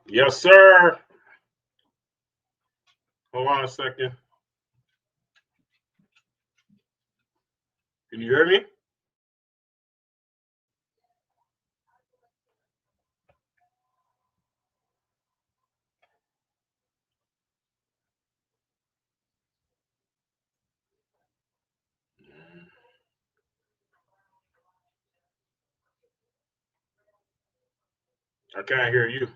Yes, sir. Hold on a second. Can you hear me? I can't hear you.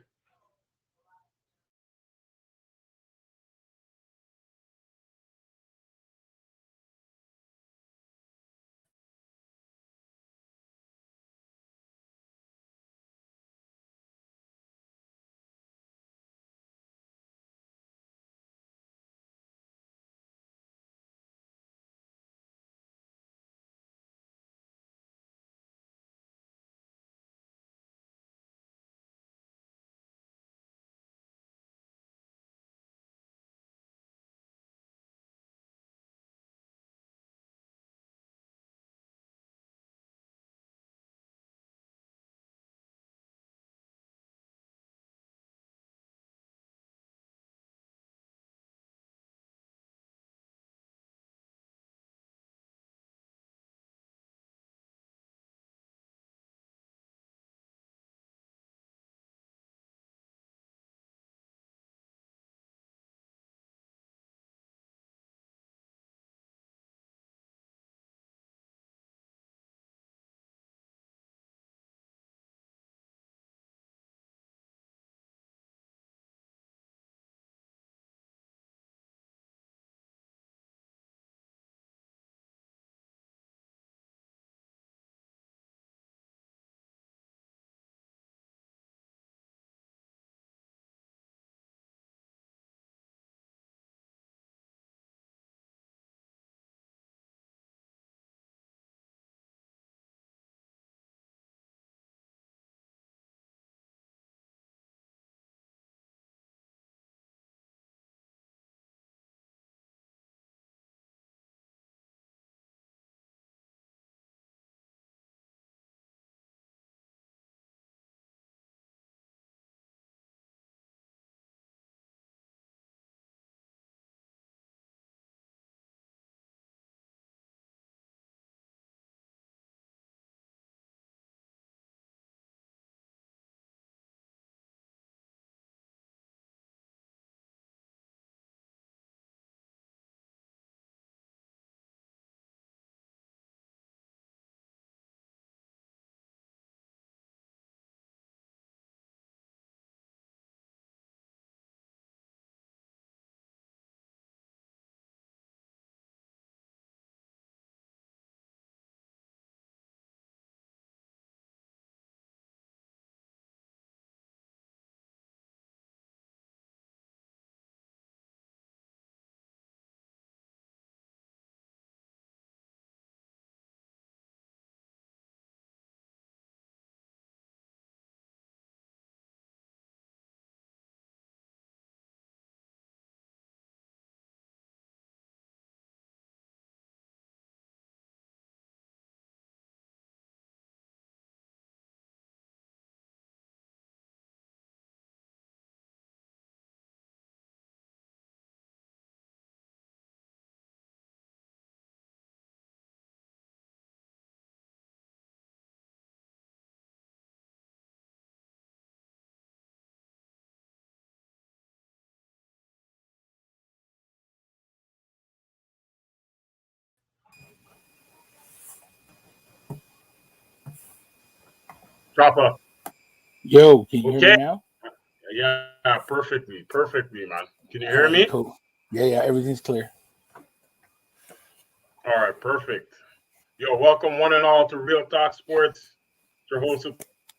Chopper. Yo, can you hear me Okay. now? Yeah, perfectly, man. Can you hear All me? right, cool. Yeah, everything's clear. All right, perfect. Yo, welcome one and all to Real Talk Sports. Your host,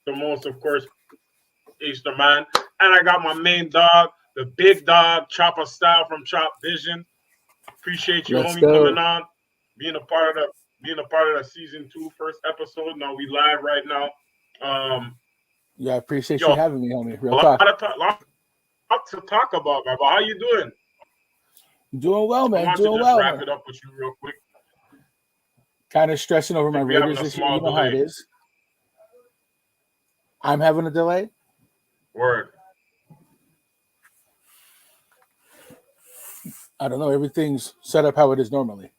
the most, of course, Easter Man, and I got my main dog, the big dog, Chopper Style from Chop Vision. Appreciate you, Let's homie, coming go. on, being a part of the season two first episode. Now we live right now. Um, Yeah, I appreciate you yo, having me, homie. a Real lot talk. of lot to talk about, man. But how you doing? Doing well, I man. want to Doing just well, wrap man. it up with you real quick. Kind of stressing over I my think we having Raiders a this year. You small know how it delay. is. I'm having a delay. Word. I don't know. Everything's set up how it is normally.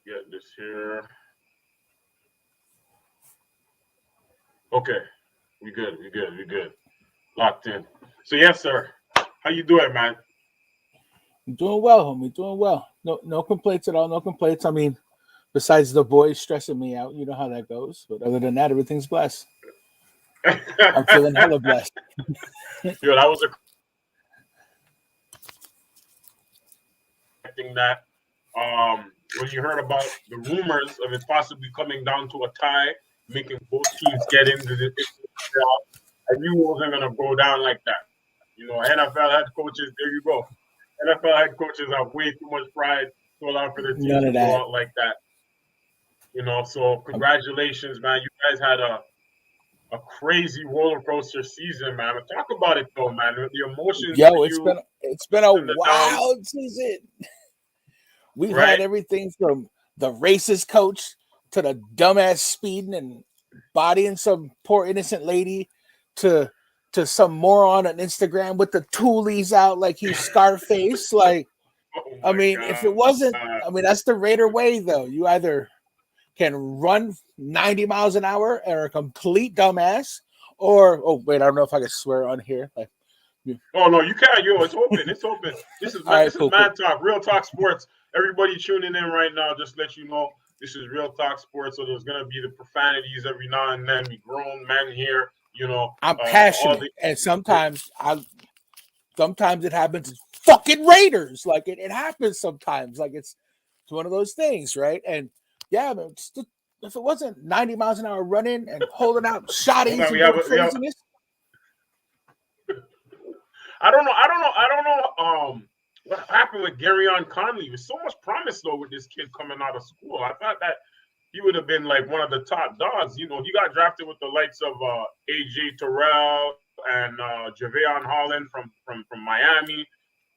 Get this here. Okay, we good. Locked in. So yes, sir. How you doing, man? I'm doing well, homie. Doing well. No complaints at all. No complaints. I mean, besides the boys stressing me out, you know how that goes. But other than that, everything's blessed. I'm feeling hella blessed. Yo, that was a thing that when you heard about the rumors of it possibly coming down to a tie, making both teams get into the playoffs, I knew it wasn't gonna go down like that. You know, NFL head coaches, there you go. NFL head coaches have way too much pride to allow for their teams None to of go that. out like that. You know, so congratulations, man. You guys had a crazy roller coaster season, man. But talk about it though, man. The emotions Yo, for it's you, been a and the downs, wild season. We've right? had everything from the racist coach to the dumbass speeding and bodying some poor innocent lady to some moron on Instagram with the toolies out like he's Scarface. Like, Oh I my mean, if it wasn't, God. I mean, that's the Raider way, though. You either can run 90 miles an hour and are a complete dumbass, or oh wait, I don't know if I can swear on here. Like, Oh no, you can't. Yo, it's open. It's open. This is all right, this is cool. Mad Talk, Real Talk Sports. Everybody tuning in right now, just let you know this is Real Talk Sports. So there's gonna be the profanities every now and then. We grown men here, you know. I'm passionate, and sometimes it happens. It's fucking Raiders. Like it happens sometimes. Like it's one of those things, right? And yeah, man, if it wasn't 90 miles an hour running and holding out shotties and doing craziness. I don't know. What happened with Garyon Conley? There's so much promise though with this kid coming out of school. I thought that he would have been like one of the top dogs. You know, he got drafted with the likes of AJ Terrell and Javion Holland from Miami.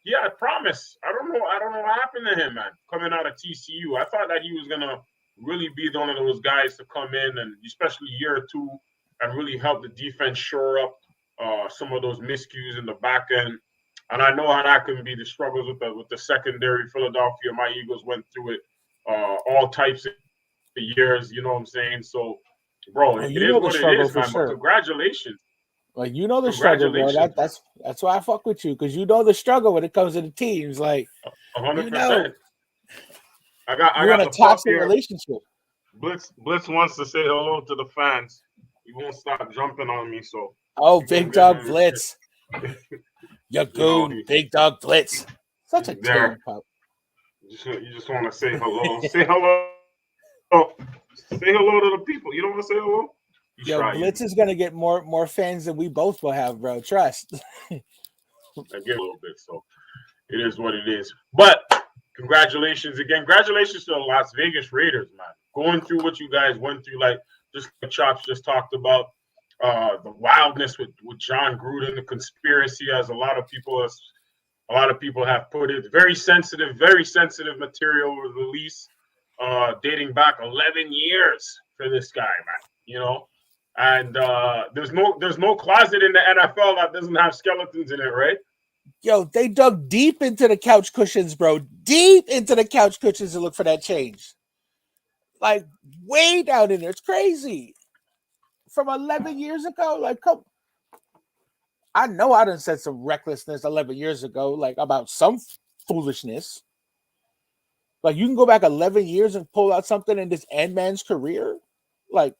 He had promise. I don't know what happened to him, man. Coming out of TCU, I thought that he was gonna really be one of those guys to come in and especially year two and really help the defense shore up some of those miscues in the back end. And I know how that can be the struggles with the secondary. Philadelphia, my Eagles went through it all types of years. You know what I'm saying? So, bro, it is what it is, man. But congratulations. Like you know the struggle, bro. That's why I fuck with you because you know the struggle when it comes to the teams. Like 100%. You know, I got a toxic relationship. Blitz wants to say hello to the fans. He won't stop jumping on me. So Big dog Blitz. You goon, Big dog Blitz. Such a terrible pup. You just want to say hello. Say hello. Say hello to the people. You don't want to say hello? Yo, Blitz is gonna get more fans than we both will have, bro. Trust. I get a little bit, so it is what it is. But congratulations again. Congratulations to the Las Vegas Raiders, man. Going through what you guys went through, like just like Chops just talked about, the wildness with John Gruden, the conspiracy, as a lot of people have put it. Very sensitive material release, dating back 11 years for this guy, man. You know. And there's no closet in the NFL that doesn't have skeletons in it, right? Yo, they dug deep into the couch cushions, bro. Deep into the couch cushions to look for that change. Like way down in there. It's crazy. From 11 years ago, like come. I know I done said some recklessness 11 years ago, like about some foolishness. Like you can go back 11 years and pull out something in this end man's career, like.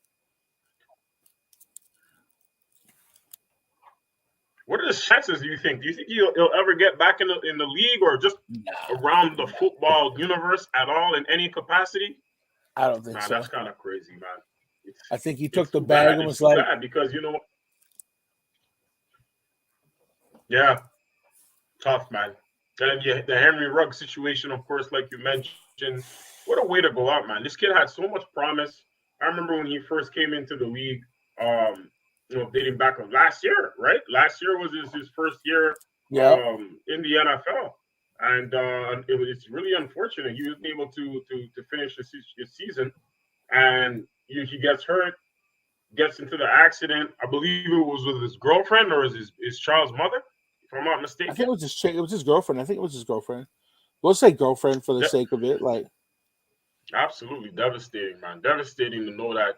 What are the chances? Do you think he'll ever get back in the league or just around the football universe at all in any capacity? I don't think so. That's kind of crazy, man. I think he took the bag and was like, bad because you know, yeah, tough, man. And the Henry Ruggs situation, of course, like you mentioned, what a way to go out, man. This kid had so much promise. I remember when he first came into the league. You know, dating back of last year, right? Last year was his first year in the NFL, and it's really unfortunate he wasn't able to finish his season, and he gets hurt, gets into the accident. I believe it was with his girlfriend or his child's mother, if I'm not mistaken. I think it was his girlfriend. We'll say girlfriend for the De- sake of it. Like, absolutely devastating, man. Devastating to know that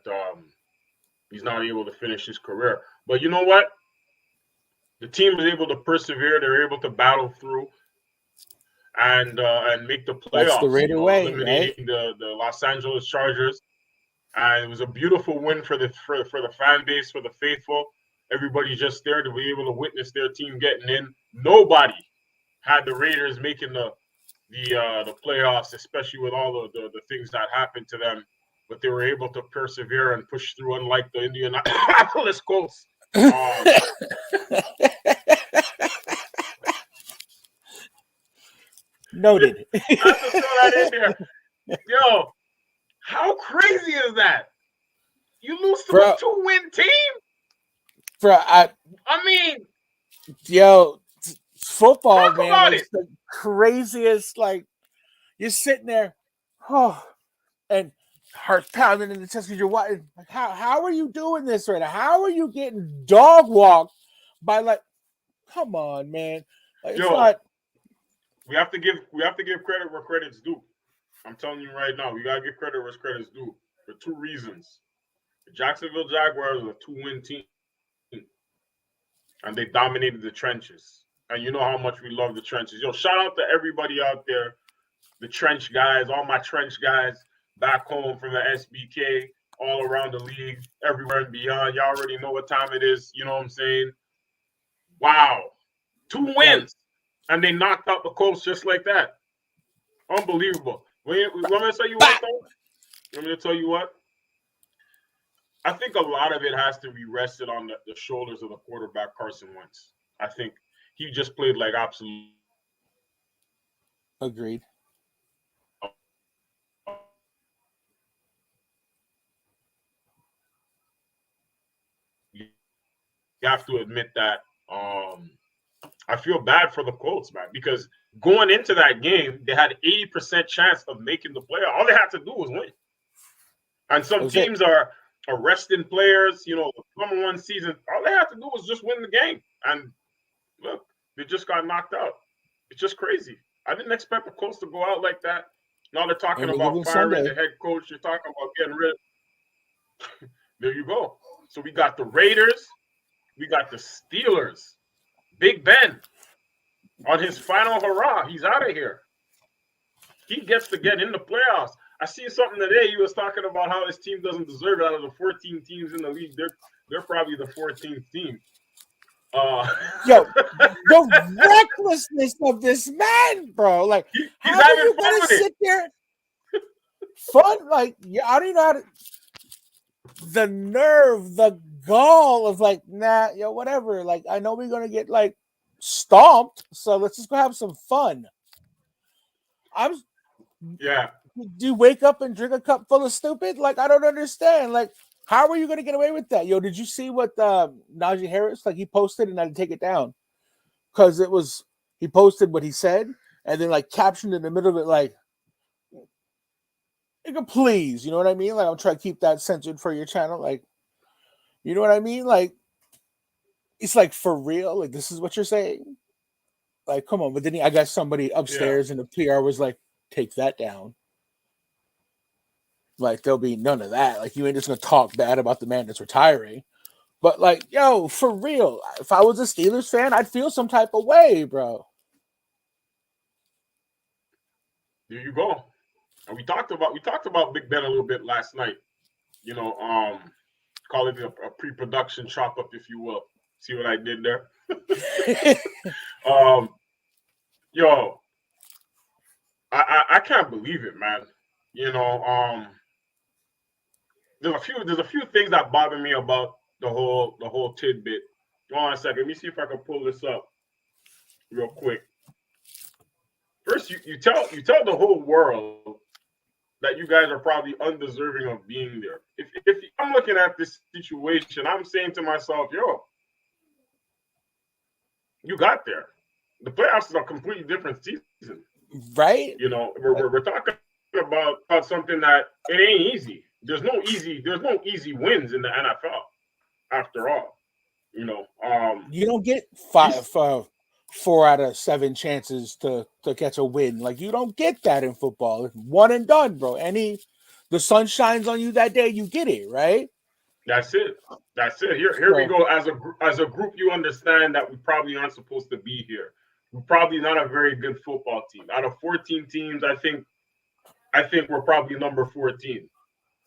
he's not able to finish his career. But you know what? The team was able to persevere. They're able to battle through and make the that's the playoffs. Raider way, right? Eliminating the Los Angeles Chargers, and it was a beautiful win for the fan base, for the faithful. Everybody just there to be able to witness their team getting in. Nobody had the Raiders making the playoffs, especially with all the things that happened to them. But they were able to persevere and push through, unlike the Indianapolis Colts. Noted. I have to throw that in there. Yo, how crazy is that? You lose to a 2-win team? Bro, I mean, yo, football, talk man, about like it. The craziest. Like, you're sitting there, and heart pounding in the chest because you're watching. Like, how are you doing this right now? How are you getting dog walked by, like, come on, man? Like, it's not. We have to give credit where credit's due. I'm telling you right now, we gotta give credit where credit's due for 2 reasons. The Jacksonville Jaguars are a 2-win team, and they dominated the trenches. And you know how much we love the trenches. Yo, shout out to everybody out there, the trench guys, all my trench guys back home from the SBK, all around the league, everywhere and beyond. Y'all already know what time it is. You know what I'm saying? Wow. 2 wins. And they knocked out the Colts just like that. Unbelievable. Want me to tell you what, though? Want me to tell you what? I think a lot of it has to be rested on the shoulders of the quarterback, Carson Wentz. I think he just played like absolute. Agreed. You have to admit that. I feel bad for the Colts, man, because going into that game, they had 80% chance of making the playoff. All they had to do was win. And some teams are resting players, you know, number 1 season. All they had to do was just win the game. And look, they just got knocked out. It's just crazy. I didn't expect the Colts to go out like that. Now they're talking about firing the head coach. You're talking about getting rid. There you go. So we got the Raiders. We got the Steelers. Big Ben on his final hurrah. He's out of here. He gets to get in the playoffs. I seen something today. He was talking about how his team doesn't deserve it. Out of the 14 teams in the league, they're probably the 14th team. Yo, the recklessness of this man, bro. Like, he's having fun with sit there? Fun? Like, I don't even know how to. The nerve, the gall of like, nah, yo, whatever. Like, I know we're gonna get like stomped, so let's just go have some fun. Yeah. Do you wake up and drink a cup full of stupid? Like, I don't understand. Like, how are you gonna get away with that? Yo, did you see what Najee Harris, like, he posted and I had to take it down? Because he posted what he said and then like captioned in the middle of it, like, please, you know what I mean? Like, I'm trying to keep that censored for your channel. Like, you know what I mean? Like, it's like, for real? Like, this is what you're saying? Like, come on. But then I got somebody upstairs and the PR was like, take that down. Like, there'll be none of that. Like, you ain't just going to talk bad about the man that's retiring. But, like, yo, for real, if I was a Steelers fan, I'd feel some type of way, bro. There you go. And we talked about Big Ben a little bit last night. You know, call it a pre-production chop up, if you will. See what I did there? Yo, I can't believe it, man. You know, there's a few things that bother me about the whole tidbit. Hold on a second. Let me see if I can pull this up real quick. First, you tell the whole world that you guys are probably undeserving of being there. If I'm looking at this situation, I'm saying to myself, yo, you got there. The playoffs is a completely different season. Right? You know, we're talking about something that it ain't easy. There's no easy wins in the NFL, after all. You know, you don't get 4 out of 7 chances to catch a win. Like, you don't get that in football. One and done, bro. The sun shines on you that day, you get it, right? That's it. That's it. Here So, we go. As a group, you understand that we probably aren't supposed to be here. We're probably not a very good football team. Out of 14 teams, I think we're probably number 14.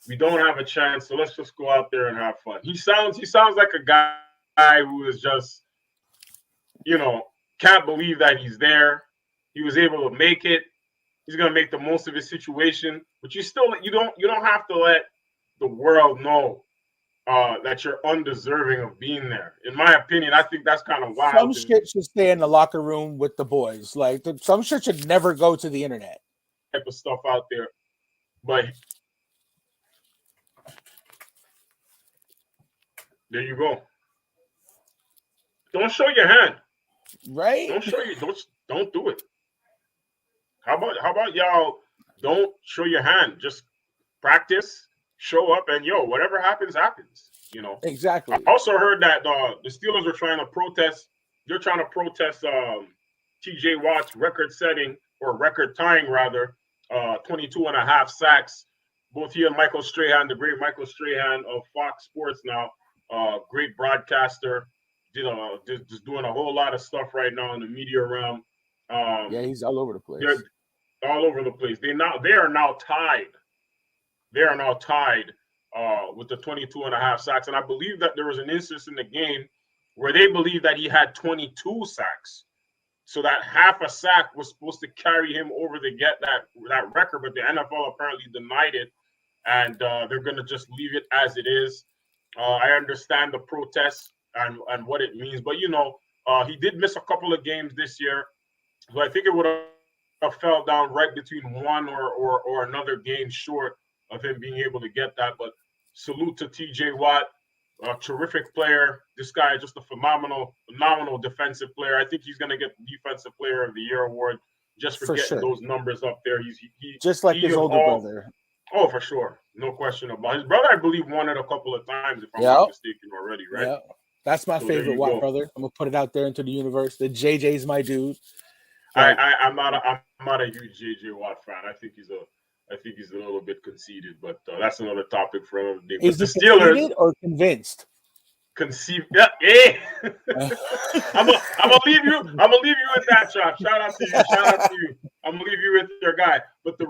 We don't have a chance, so let's just go out there and have fun. He sounds like a guy who is just, can't believe that he's there. He was able to make it. He's gonna make the most of his situation, but you don't have to let the world know that you're undeserving of being there. In my opinion, I think that's kind of some wild. shit should stay in the locker room with the boys. Like, some shit should never go to the internet. Type of stuff out there, but there you go. Don't show your hand. Right? Don't do it. How about y'all don't show your hand? Just practice, show up, and whatever happens, happens. Exactly. I also heard that the Steelers are trying to protest. They're trying to protest T.J. Watt's record-setting or record-tying rather 22 and a half sacks. Both he and Michael Strahan, the great Michael Strahan of Fox Sports now, great broadcaster, just doing a whole lot of stuff right now in the media realm. Yeah, he's all over the place. They're all over the place. They are now tied. They are now tied with the 22 and a half sacks. And I believe that there was an instance in the game where they believe that he had 22 sacks. So that half a sack was supposed to carry him over to get that record, but the NFL apparently denied it. And they're going to just leave it as it is. I understand the protests and what it means. But, he did miss a couple of games this year. So I think it would have fell down right between one or another game short of him being able to get that. But salute to T.J. Watt, a terrific player. This guy is just a phenomenal defensive player. I think he's going to get the Defensive Player of the Year award just for getting those numbers up there. He just like his older brother. Oh, for sure. No question about it. His brother, I believe, won it a couple of times, if I'm not mistaken already, right? Yeah. That's my favorite Watt brother. I'm going to put it out there into the universe. The JJ's my dude. I'm not a huge JJ Watt fan. I think he's a little bit conceited, but that's another topic for another day. Is the Steelers or convinced? Yeah. I'm gonna leave you with that, Chop. Shout out to you. I'm gonna leave you with your guy. But the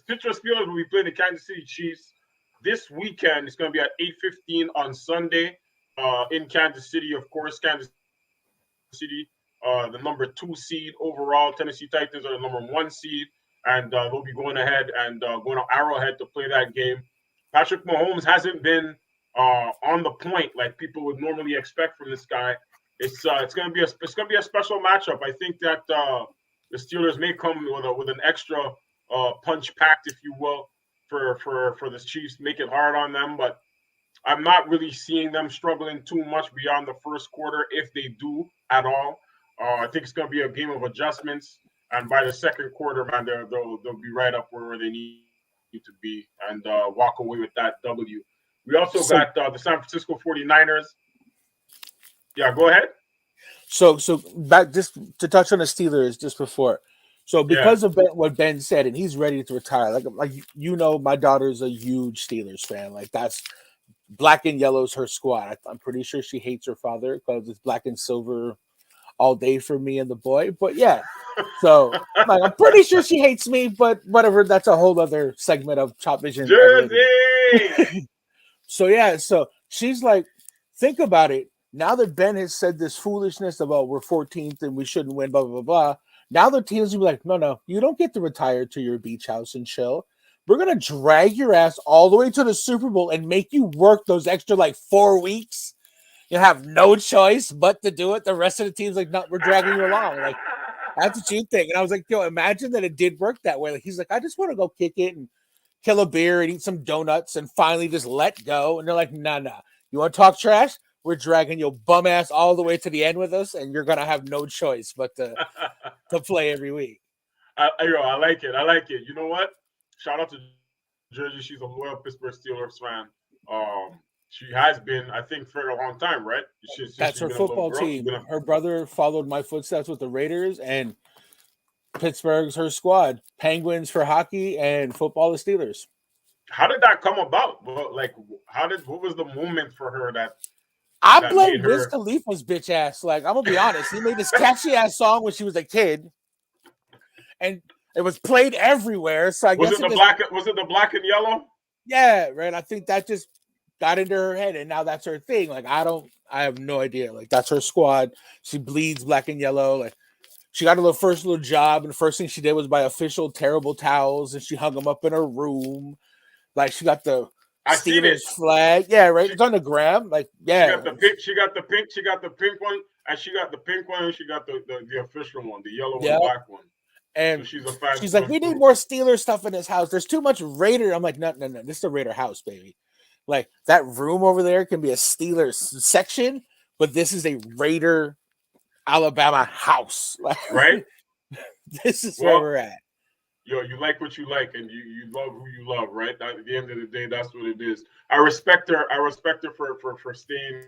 Pittsburgh Steelers will be playing the Kansas City Chiefs this weekend. It's gonna be at 8:15 on Sunday in Kansas City. Of course, Kansas City, the number 2 seed overall. Tennessee Titans are the number 1 seed, and they'll be going ahead and going to Arrowhead to play that game. Patrick Mahomes hasn't been on the point like people would normally expect from this guy. It's gonna be a special matchup. I think that the Steelers may come with an extra punch packed, if you will, for the Chiefs, make it hard on them. But I'm not really seeing them struggling too much beyond the first quarter, if they do at all. I think it's gonna be a game of adjustments, and by the second quarter, man, they'll be right up where they need to be and walk away with that W. We also got the San Francisco 49ers. Yeah, go ahead. So back just to touch on the Steelers just before. So because of what Ben said, and he's ready to retire. Like my daughter's a huge Steelers fan. Like, that's black and yellow's her squad. I'm pretty sure she hates her father because it's black and silver all day for me and the boy. But yeah, so like, I'm pretty sure she hates me. But whatever, that's a whole other segment of Chop Vision. Jersey. So she's like, think about it. Now that Ben has said this foolishness about we're 14th and we shouldn't win, blah, blah, blah. Now the teams will be like, no, you don't get to retire to your beach house and chill. We're going to drag your ass all the way to the Super Bowl and make you work those extra 4 weeks. You have no choice but to do it. The rest of the team's like, no, we're dragging you along. Like, that's what you think. And I was like, imagine that it did work that way. Like, he's like, I just want to go kick it and kill a beer and eat some donuts and finally just let go. And they're like, nah. You want to talk trash? We're dragging your bum ass all the way to the end with us, and you're gonna have no choice but to play every week. I like it. You know what? Shout out to Jersey. She's a loyal Pittsburgh Steelers fan. She has been, I think, for a long time, right? Since That's she's her been a little football girl. She's team. been a, Her brother followed my footsteps with the Raiders, and Pittsburgh's her squad. Penguins for hockey, and football the Steelers. how did that come about? Well, like, what was the moment for her I that made blame Wiz her? Khalifa's bitch ass. Like, I'm gonna be honest, he made this catchy ass song when she was a kid, and it was played everywhere. So I Was guess it it the just, black? Was it the black and yellow? yeah, right. I think that just got into her head, and now that's her thing. Like, I have no idea. Like, that's her squad. She bleeds black and yellow. Like, she got her first little job, and the first thing she did was buy official terrible towels, and she hung them up in her room. Like, she got the I seen it. Steelers flag. Yeah, right. She, It's on the gram. Like, she yeah. got the pink. She got the pink. She got the pink one, and she got the pink one, and she got the official one, the yellow and Yep. black one. So And she's a fan. she's like, we need more Steelers stuff in this house. There's too much Raider. I'm like, no. This is a Raider house, baby. Like, that room over there can be a Steelers section, but this is a Raider Alabama house. Like, Right? this is where Well, we're at. yo, you like what you like, and you love who you love, right? At the end of the day, that's what it is. I respect her. I respect her for staying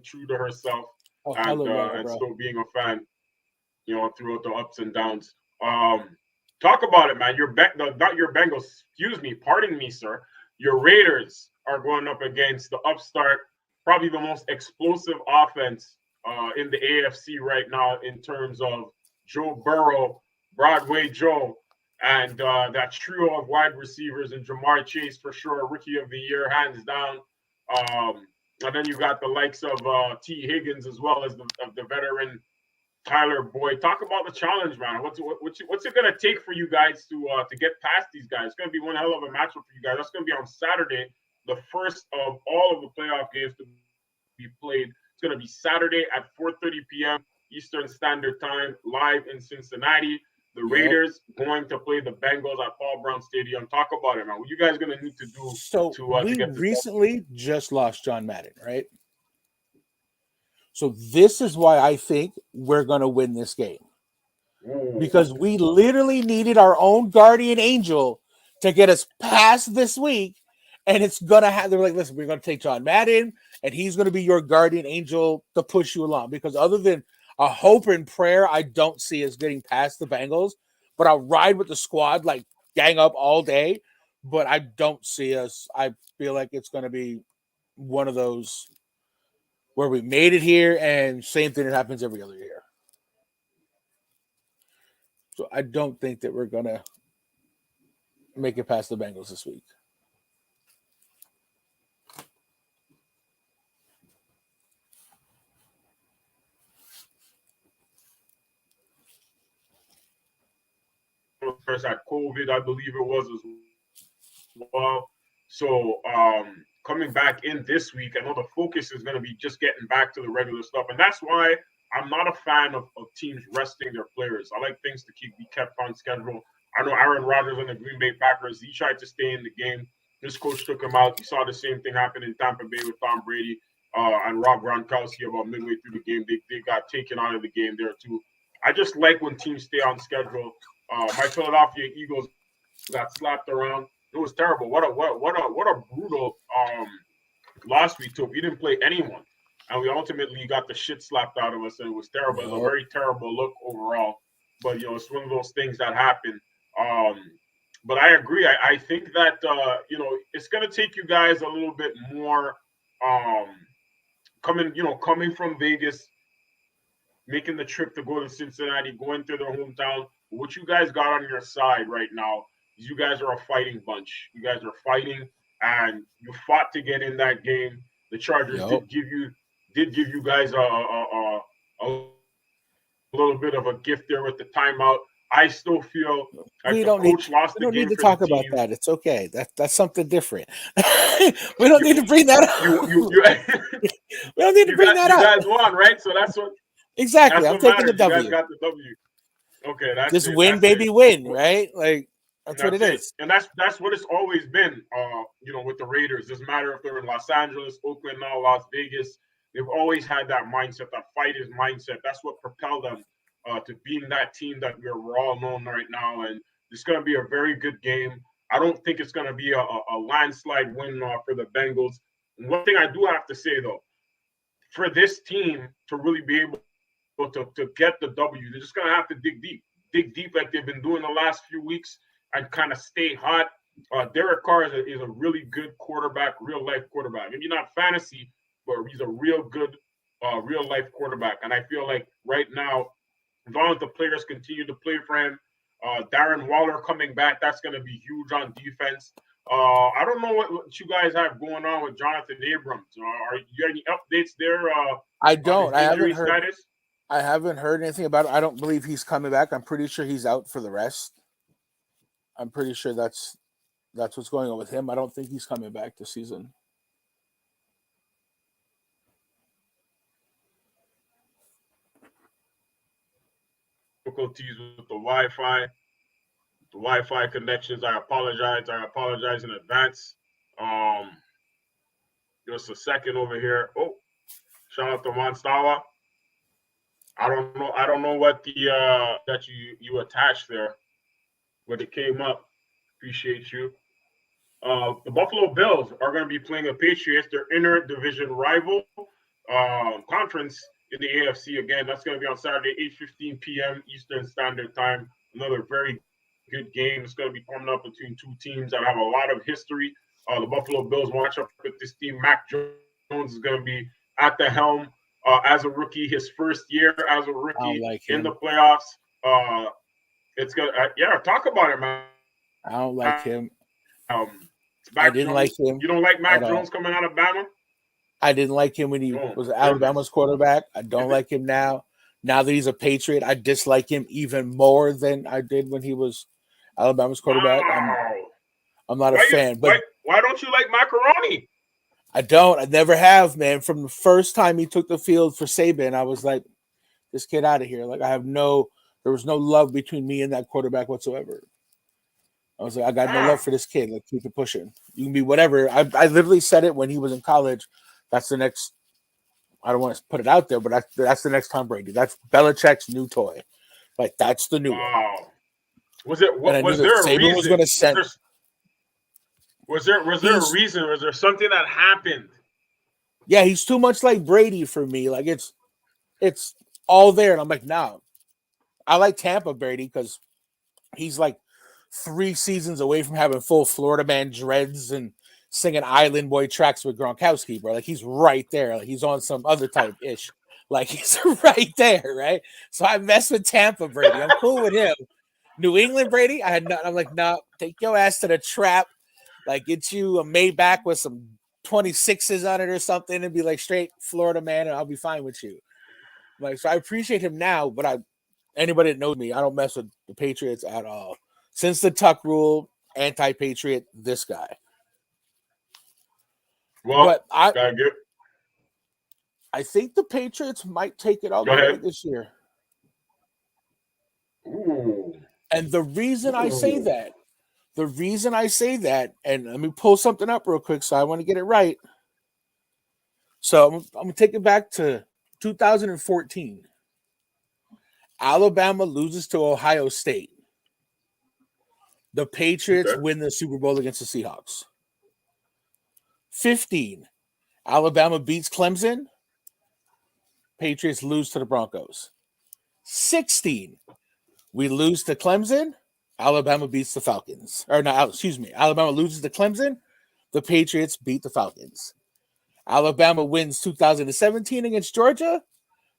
true to herself Oh, hella loyal, and bro. still being a fan, throughout the ups and downs. Talk about it, man. Not your Bengals. Excuse me. Pardon me, sir. Your Raiders are going up against the upstart, probably the most explosive offense in the AFC right now in terms of Joe Burrow, Broadway Joe, and that trio of wide receivers and Jamar Chase for sure, Rookie of the Year, hands down. And then you got the likes of T. Higgins as well as the veteran Tyler Boyd. Talk about the challenge, man. What's it gonna take for you guys to get past these guys? It's gonna be one hell of a matchup for you guys. That's gonna be on Saturday, the first of all of the playoff games to be played. It's gonna be Saturday at 4:30 p.m. Eastern Standard Time, live in Cincinnati. The Raiders going to play the Bengals at Paul Brown Stadium. Talk about it, man. What you guys gonna need to do we to get this recently just lost John Madden, right? So this is why I think we're going to win this game. Ooh. Because we literally needed our own guardian angel to get us past this week. And it's going to have, they're like, listen, we're going to take John Madden, and he's going to be your guardian angel to push you along. Because other than a hope and prayer, I don't see us getting past the Bengals. But I'll ride with the squad, like gang up all day. But I don't see us. I feel like it's going to be one of those where we made it here, and same thing that happens every other year. So I don't think that we're going to make it past the Bengals this week. First had COVID, I believe it was as well. So coming back in this week, I know the focus is going to be just getting back to the regular stuff, and that's why I'm not a fan of teams resting their players. I like things to be kept on schedule. I know Aaron Rodgers and the Green Bay Packers, he tried to stay in the game. This coach took him out. You saw the same thing happen in Tampa Bay with Tom Brady and Rob Gronkowski about midway through the game. They got taken out of the game there too. I just like when teams stay on schedule. My Philadelphia Eagles got slapped around. It was terrible. What a brutal loss we took. We didn't play anyone, and we ultimately got the shit slapped out of us, and it was terrible. It was a very terrible look overall. But it's one of those things that happen. But I agree. I think that it's going to take you guys a little bit more coming from Vegas, making the trip to go to Cincinnati, going to their hometown. What you guys got on your side right now is you guys are a fighting bunch. You guys are fighting, and you fought to get in that game. The Chargers did give you guys a little bit of a gift there with the timeout. I still feel like we the don't coach lost the game. We don't need to for talk the about team. that. It's okay. That's something different. We don't need to bring that up. We don't need to bring that up. You guys won, right? So that's what. Exactly. That's I'm taking the W. You guys got the W. Okay, that's just it. win, that's baby, it. win, right? Like that's what it is. And that's what it's always been. With the Raiders, doesn't matter if they're in Los Angeles, Oakland, now Las Vegas. They've always had that mindset, that fighters mindset. That's what propelled them to being that team that we're all known right now. And it's going to be a very good game. I don't think it's going to be a landslide win for the Bengals. one thing I do have to say though, for this team to really be able to get the W, they're just gonna have to dig deep like they've been doing the last few weeks and kind of stay hot. Derek Carr is a really good quarterback, real life quarterback. Maybe not fantasy, but he's a real good real life quarterback. And I feel like right now, as long as the players continue to play for him, Darren Waller coming back, that's going to be huge on defense. I don't know what you guys have going on with Jonathan Abrams. Are you any updates there? I don't. I haven't heard. Status? I haven't heard anything about it. I don't believe he's coming back. I'm pretty sure he's out for the rest. I'm pretty sure that's what's going on with him. I don't think he's coming back this season. Difficulties with the Wi-Fi. The Wi-Fi connections. I apologize in advance. Just a second over here. Oh, shout out to Monstawa. I don't know what the that you attached there, but it came up. Appreciate you. The Buffalo Bills are going to be playing the Patriots, their inter-division rival conference in the AFC. Again, that's going to be on Saturday, 8:15 p.m. Eastern Standard Time. Another very good game. It's going to be coming up between two teams that have a lot of history. The Buffalo Bills match up with this team. Mac Jones is going to be at the helm as a rookie, his first year as a rookie in the playoffs. It's going to, talk about it, man. I don't like him. I didn't like him. You don't like Mac Jones coming out of Bama? I didn't like him when he was Alabama's quarterback. I don't like him now. Now that he's a Patriot, I dislike him even more than I did when he was Alabama's quarterback. I'm not a fan. But why don't you like Macaroni? I don't. I never have, man. From the first time he took the field for Saban, I was like, this kid out of here. Like, there was no love between me and that quarterback whatsoever. I was like, I got no love for this kid. Like, keep it pushing. You can be whatever. I literally said it when he was in college. That's the next. I don't want to put it out there, but that's the next Tom Brady. That's Belichick's new toy. Like, that's the new one. Was there a reason? Was going to send. Was there a reason? Was there something that happened? Yeah, he's too much like Brady for me. Like, it's all there, and I'm like, no. I like Tampa Brady because he's like 3 seasons away from having full Florida man dreads and singing Island Boy tracks with Gronkowski, bro. Like, he's right there. Like, he's on some other type ish. Like, he's right there, right? So I mess with Tampa Brady. I'm cool with him. New England Brady, I'm like, no, take your ass to the trap. Like, get you a Maybach with some 26s on it or something and be like straight Florida man, and I'll be fine with you. Like, so I appreciate him now, but anybody that knows me, I don't mess with the Patriots at all. Since the Tuck rule, anti-Patriot, this guy. Well, but I think the Patriots might take it all the way this year. Ooh. And the reason I say that, and let me pull something up real quick, so I want to get it right. So I'm going to take it back to 2014. Alabama loses to Ohio State. The Patriots win the Super Bowl against the Seahawks. 15. Alabama beats Clemson. Patriots lose to the Broncos. 16. We lose to Clemson. Alabama beats the Falcons. Alabama loses to Clemson. The Patriots beat the Falcons. Alabama wins 2017 against Georgia.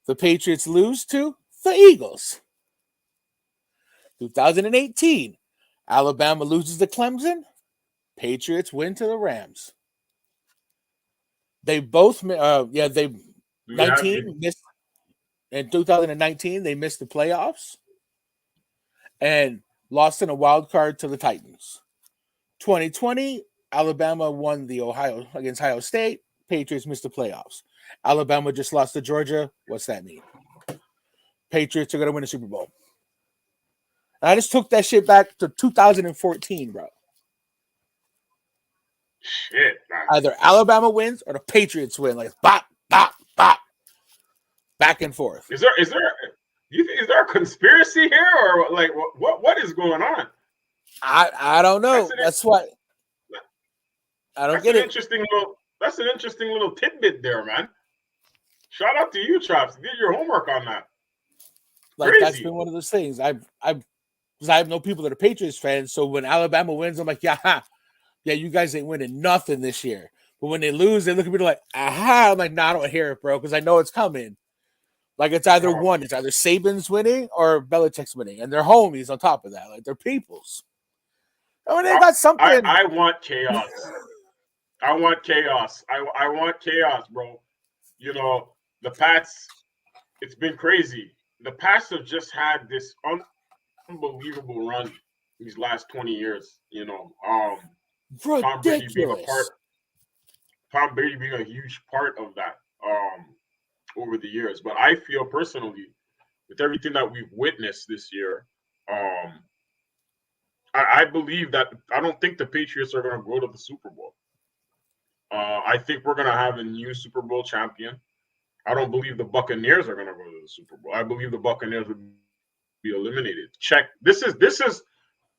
The Patriots lose to the Eagles. 2018. Alabama loses to Clemson. Patriots win to the Rams. They both, they 19 missed. In 2019, they missed the playoffs and lost in a wild card to the Titans. 2020, Alabama won against Ohio State. Patriots missed the playoffs. Alabama just lost to Georgia. What's that mean? Patriots are going to win the Super Bowl. And I just took that shit back to 2014, bro. Shit, man. Either Alabama wins or the Patriots win. Like, bop, bop, bop. Back and forth. Is there a conspiracy here, or like what is going on? I don't know. That's why I don't get it. That's an interesting little tidbit there, man. Shout out to you, Chops. Did your homework on that. Like, that's been one of those things. Because I have no people that are Patriots fans. So when Alabama wins, I'm like, yeah, you guys ain't winning nothing this year. But when they lose, they look at me like, aha. I'm like, nah, I don't hear it, bro, because I know it's coming. Like, it's either one. It's either Saban's winning or Belichick's winning. And they're homies on top of that. Like, they're peoples. I mean, they got something. I want chaos. I want chaos. I want chaos, bro. You know, the Pats, it's been crazy. The Pats have just had this unbelievable run these last 20 years. You know, Tom Brady being a huge part of that over the years. But I feel personally, with everything that we've witnessed this year, I believe that I don't think the Patriots are going to go to the Super Bowl. I think we're going to have a new Super Bowl champion. I don't believe the Buccaneers are going to go to the Super Bowl. I believe the Buccaneers will be eliminated. Check. This is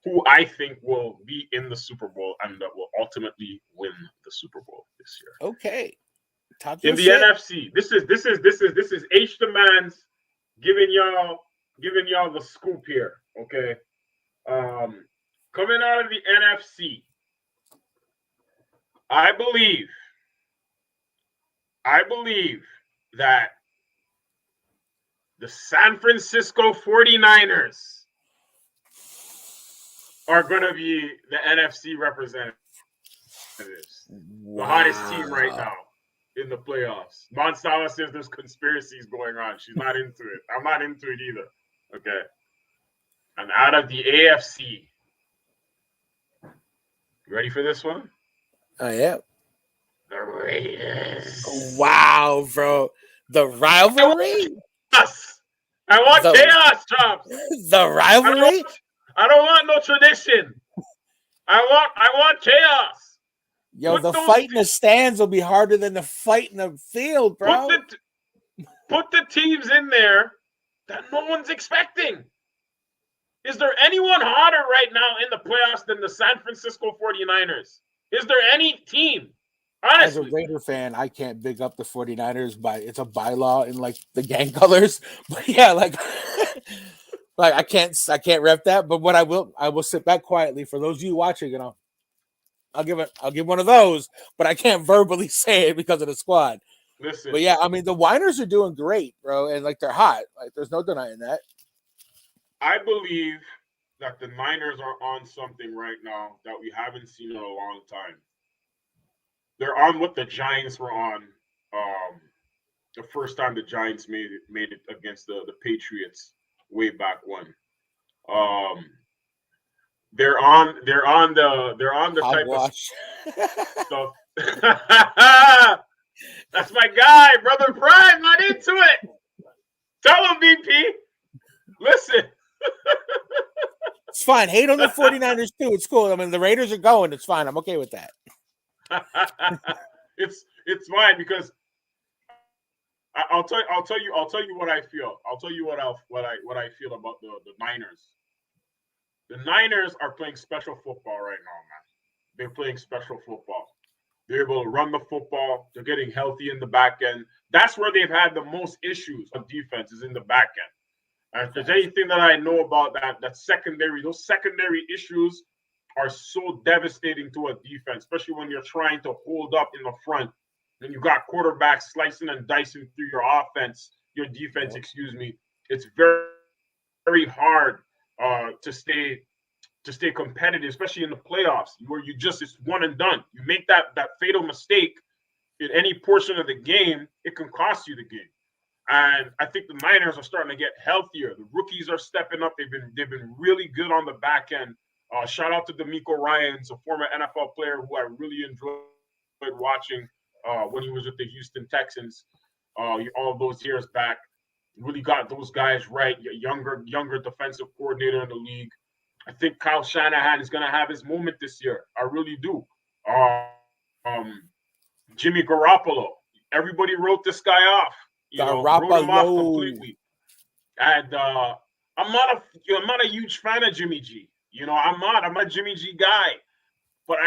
who I think will be in the Super Bowl and that will ultimately win the Super Bowl this year. Okay. In the NFC, this is H the Man's giving y'all the scoop here. Okay. Coming out of the NFC, I believe that the San Francisco 49ers are going to be the NFC representatives. Wow. The hottest team right now in the playoffs. Monstala says there's conspiracies going on. She's not into it. I'm not into it either. Okay. And out of the AFC, you ready for this one? I am. The Raiders. Wow, bro. The rivalry? I want chaos, Chops. The rivalry? I don't want no tradition. I want chaos. Yo, the fight in the stands will be harder than the fight in the field, bro. Put the teams in there that no one's expecting. Is there anyone hotter right now in the playoffs than the San Francisco 49ers? Is there any team? Honestly. As a Raider fan, I can't big up the 49ers it's a bylaw in like the gang colors. But yeah, like I can't rep that. But what I will sit back quietly for those of you watching, you know. I'll give one of those, but I can't verbally say it because of the squad. Listen. But yeah, I mean the Winers are doing great, bro, and like they're hot. Like there's no denying that. I believe that the Niners are on something right now that we haven't seen in a long time. They're on what the Giants were on the first time the Giants made it against the Patriots way back when. They're on the type of stuff. That's my guy, Brother Prime. Not into it. Tell him, BP. Listen. It's fine. Hate on the 49ers too. It's cool. I mean, the Raiders are going. It's fine. I'm okay with that. It's fine because I'll tell you what I feel. I'll tell you what I feel about the Niners. The Niners are playing special football right now, man. They're playing special football. They're able to run the football. They're getting healthy in the back end. That's where they've had the most issues of defense is in the back end. And if there's anything that I know about that secondary, those secondary issues are so devastating to a defense, especially when you're trying to hold up in the front. And you got quarterbacks slicing and dicing through your defense, excuse me. It's very, very hard to stay competitive, especially in the playoffs, where it's one and done. You make that fatal mistake in any portion of the game, it can cost you the game. And I think the Niners are starting to get healthier. The rookies are stepping up. They've been really good on the back end. Shout out to DeMeco Ryans, a former NFL player who I really enjoyed watching when he was with the Houston Texans all those years back. Really got those guys right. Younger defensive coordinator in the league. I think Kyle Shanahan is going to have his moment this year. I really do. Jimmy Garoppolo. Everybody wrote this guy off. Wrote him off completely. And I'm not a huge fan of Jimmy G. I'm a Jimmy G guy. But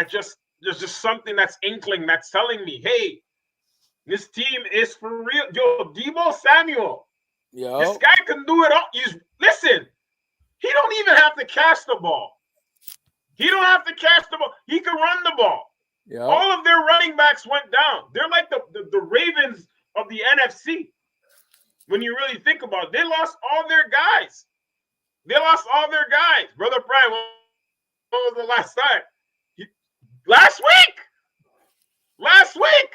there's just something that's inkling that's telling me, hey, this team is for real. Yo, Deebo Samuel, this guy can do it all. Listen, he don't even have to catch the ball. He don't have to catch the ball. He can run the ball. Yep. All of their running backs went down. They're like the Ravens of the NFC. When you really think about it, they lost all their guys. Brother Brian, when was the last time? Last week.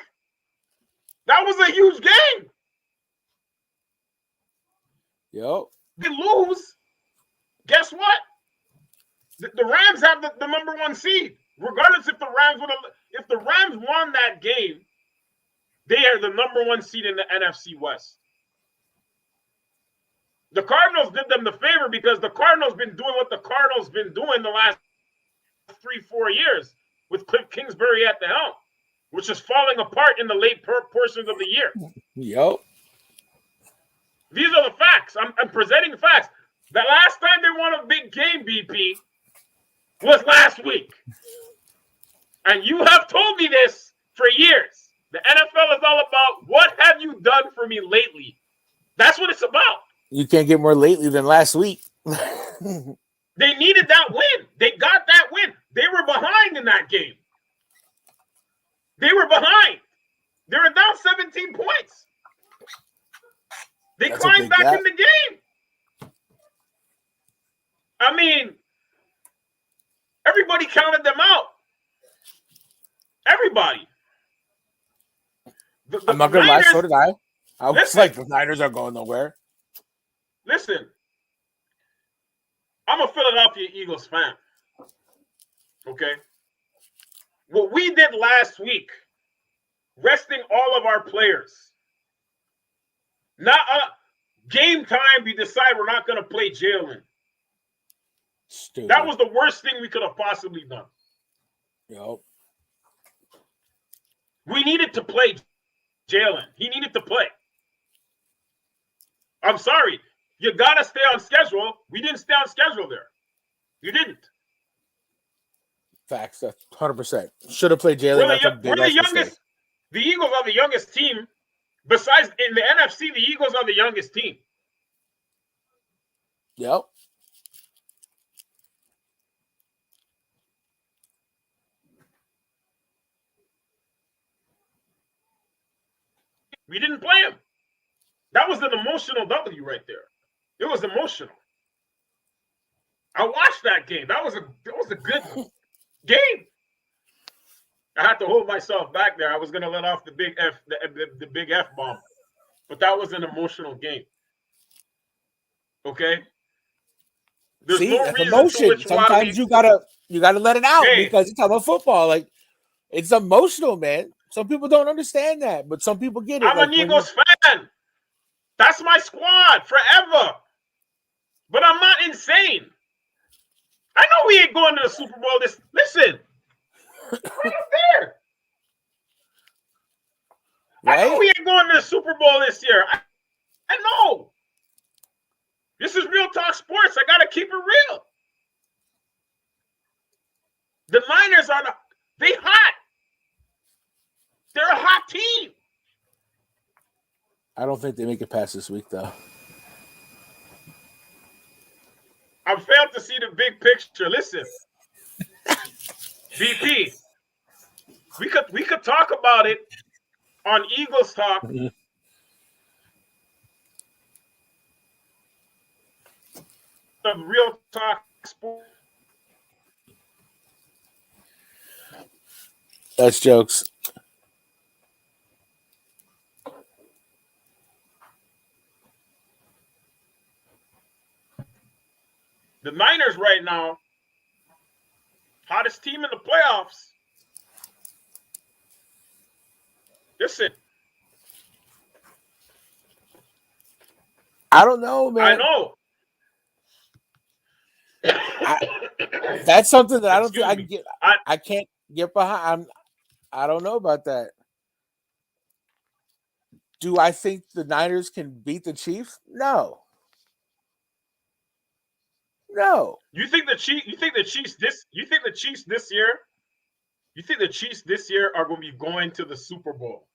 That was a huge game. Yep. They lose. Guess what? The Rams have the number 1 seed. Regardless if the Rams won that game, they are the number 1 seed in the NFC West. The Cardinals did them the favor because the Cardinals been doing what the Cardinals been doing the last 3-4 years with Cliff Kingsbury at the helm, which is falling apart in the late portions of the year. Yep. These are the facts. I'm presenting facts. The last time they won a big game, BP, was last week. And you have told me this for years. The NFL is all about what have you done for me lately. That's what it's about. You can't get more lately than last week. They needed that win. They got that win. They were behind in that game. They were behind. They were down 17 points. They climbed back in the game. I mean, everybody counted them out. Everybody. I'm not going to lie, so did I. I was like, the Niners are going nowhere. Listen, I'm a Philadelphia Eagles fan. Okay? What we did last week, resting all of our players. Not game time, we decide we're not going to play Jalen. Stupid. That was the worst thing we could have possibly done. Yep. We needed to play Jalen. He needed to play. I'm sorry. You got to stay on schedule. We didn't stay on schedule there. You didn't. Facts. 100%. Should have played Jalen. We're the youngest. The Eagles are the youngest team. Besides, in the NFC, the Eagles are the youngest team. Yep. We didn't play him. That was an emotional W right there. It was emotional. I watched that game. That was a good game. I had to hold myself back there. I was going to let off the big F, the big F bomb, but that was an emotional game. Okay. There's no emotion. Sometimes you gotta let it out because it's about football. Like, it's emotional, man. Some people don't understand that, but some people get it. I'm an Eagles fan. That's my squad forever. But I'm not insane. I know we ain't going to the Super Bowl. Listen, right up there. Right? I know we ain't going to the Super Bowl this year. I know. This is Real Talk Sports. I got to keep it real. The Niners they hot. They're a hot team. I don't think they make it past this week, though. I failed to see the big picture. Listen, VP, we could talk about it on Eagles Talk. The Real Talk Sports. That's jokes. The Niners right now, hottest team in the playoffs. Listen. I don't know, man. I know. That's something that I don't think I can get. I can't get behind. I don't know about that. Do I think the Niners can beat the Chiefs? No. You think the Chiefs this year You think the Chiefs this year are going to be going to the Super Bowl?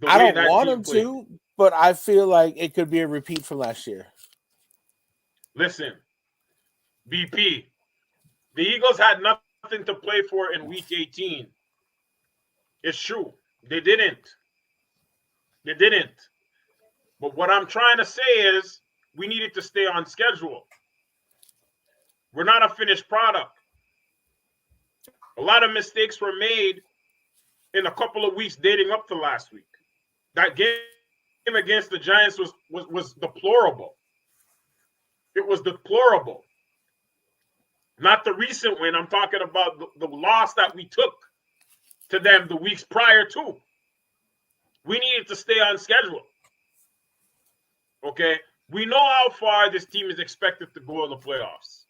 I don't want them to, but I feel like it could be a repeat from last year. Listen, BP, the Eagles had nothing to play for in Week 18. It's true. They didn't. But what I'm trying to say is we needed to stay on schedule. We're not a finished product. A lot of mistakes were made in a couple of weeks dating up to last week. That game against the Giants was deplorable. It was deplorable. Not the recent win. I'm talking about the loss that we took to them the weeks prior to. We needed to stay on schedule. Okay? We know how far this team is expected to go in the playoffs.